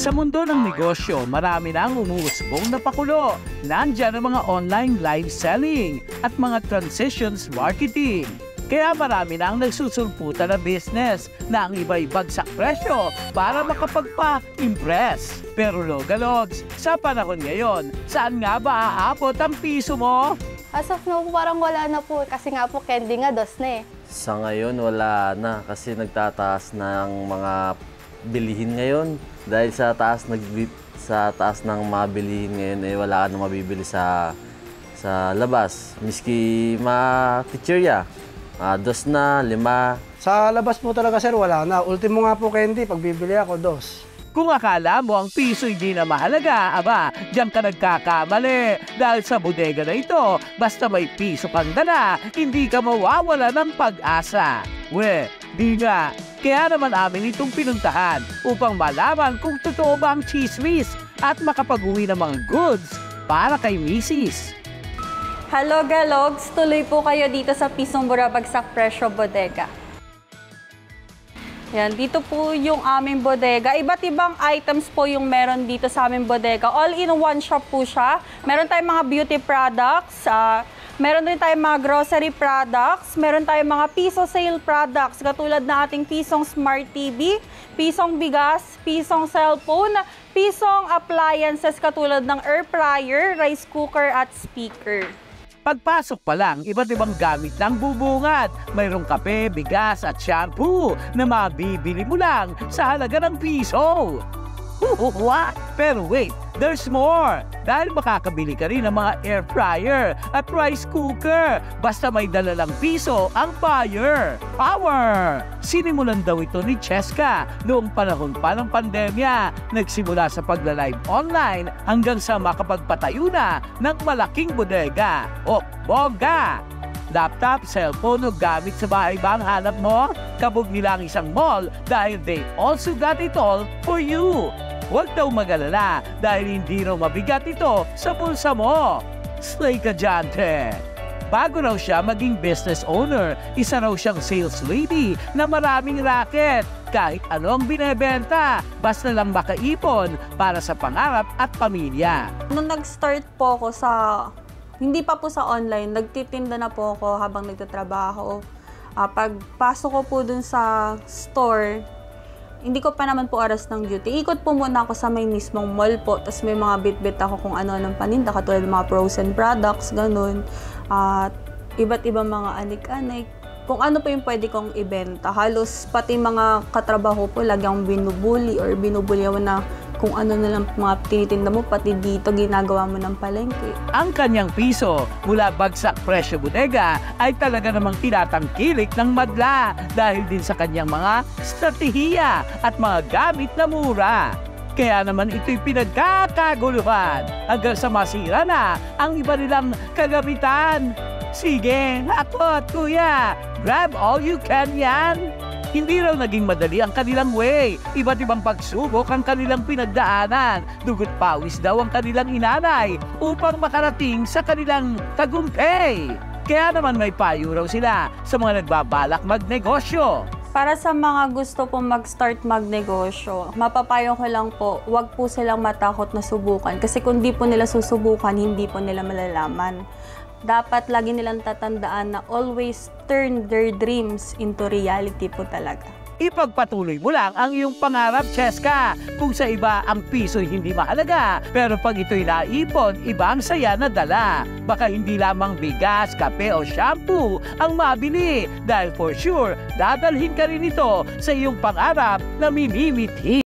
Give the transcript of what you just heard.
Sa mundo ng negosyo, marami na ang umuusbong na pakulo. Nandiyan ang mga online live selling at mga transitions marketing. Kaya marami na ang nagsusulputan na business na ang iba-ibang bagsak presyo para makapagpa-impress. Pero Logalogs, sa panahon ngayon, saan nga ba aabot ang piso mo? As of now, parang wala na po kasi nga po candy nga dos na eh. Sa ngayon, wala na kasi nagtataas na ang mga bilihin ngayon. Dahil sa taas ng mga bilihin ngayon, wala ka na mabibili sa labas. Miski mga chichirya, dos na, 5. Sa labas po talaga sir, wala na. Ultimo nga po candy, pag bibili ako, 2. Kung akala mo ang piso hindi na mahalaga, aba, diyan ka nagkakamali. Dahil sa bodega na ito, basta may piso kang dala, hindi ka mawawala ng pag-asa. Di nga. Kaya naman amin itong pinuntahan upang malaman kung totoo ba ang chismis at makapag-uwi ng mga goods para kay Mrs. Hello, Galogs! Tuloy po kayo dito sa Pisong Burabagsak Presyo Bodega. Yan, dito po yung aming bodega. Iba't ibang items po yung meron dito sa aming bodega. All-in-one shop po siya. Meron tayong mga beauty products, meron din tayong mga grocery products, meron tayong mga piso sale products, katulad na ating pisong smart TV, pisong bigas, pisong cellphone, pisong appliances katulad ng air fryer, rice cooker at speaker. Pagpasok pa lang, iba't ibang gamit ng bubungat. Mayroong kape, bigas at shampoo na mabibili mo lang sa halaga ng piso. What? Pero wait, there's more! Dahil makakabili ka rin ng mga air fryer at rice cooker. Basta may dala lang piso ang buyer. Power! Sinimulan daw ito ni Cheska noong panahon pa ng pandemya. Nagsimula sa pagla-live online hanggang sa makapagpatayo na ng malaking bodega. O, bongga! Laptop, cellphone o gamit sa bahay ba ang hanap mo? Kabog nila ang isang mall dahil they also got it all for you. Huwag daw mag-alala dahil hindi raw mabigat ito sa pulsa mo. Slay ka dyan, te! Bago raw siya maging business owner, isa raw siyang sales lady na maraming racket. Kahit ano ang binebenta, basta lang makaipon para sa pangarap at pamilya. Nung nag-start po ako hindi pa po sa online, nagtitinda na po ako habang nagtatrabaho. Pagpasok ko po dun sa store, hindi ko pa naman po oras ng duty. Ikot po muna ako sa may mismong mall po. Tapos may mga bit-bit ako kung ano-anong paninda, katulad ng mga frozen products, ganun. At iba't ibang mga anik-anik. Kung ano po yung pwede kong ibenta. Halos pati mga katrabaho po, lagi akong binubuli or binubulyawan na kung ano na lang mga tinitinda mo, pati dito ginagawa mo ng palengke. Ang kanyang piso mula Bagsak Presyo Bodega ay talaga namang tinatangkilik ng madla dahil din sa kanyang mga strategiya at mga gamit na mura. Kaya naman ito'y pinagkakaguluhan hanggang sa masira na ang iba nilang kagamitan. Sige, akot kuya, grab all you can yan. Hindi raw naging madali ang kanilang way. Iba't ibang pagsubok ang kanilang pinagdaanan. Dugot pawis daw ang kanilang inanay upang makarating sa kanilang tagumpay. Kaya naman may payo raw sila sa mga nagbabalak magnegosyo. Para sa mga gusto pong mag-start magnegosyo, mapapayo ko lang po, huwag po silang matakot na subukan. Kasi kung di po nila susubukan, hindi po nila malalaman. Dapat lagi nilang tatandaan na always turn their dreams into reality po talaga. Ipagpatuloy mo lang ang iyong pangarap, Cheska. Kung sa iba ang piso hindi mahalaga, pero pag ito'y naipon, iba ang saya na dala. Baka hindi lamang bigas, kape o shampoo ang mabili. Dahil for sure, dadalhin ka rin ito sa iyong pangarap na minimithi.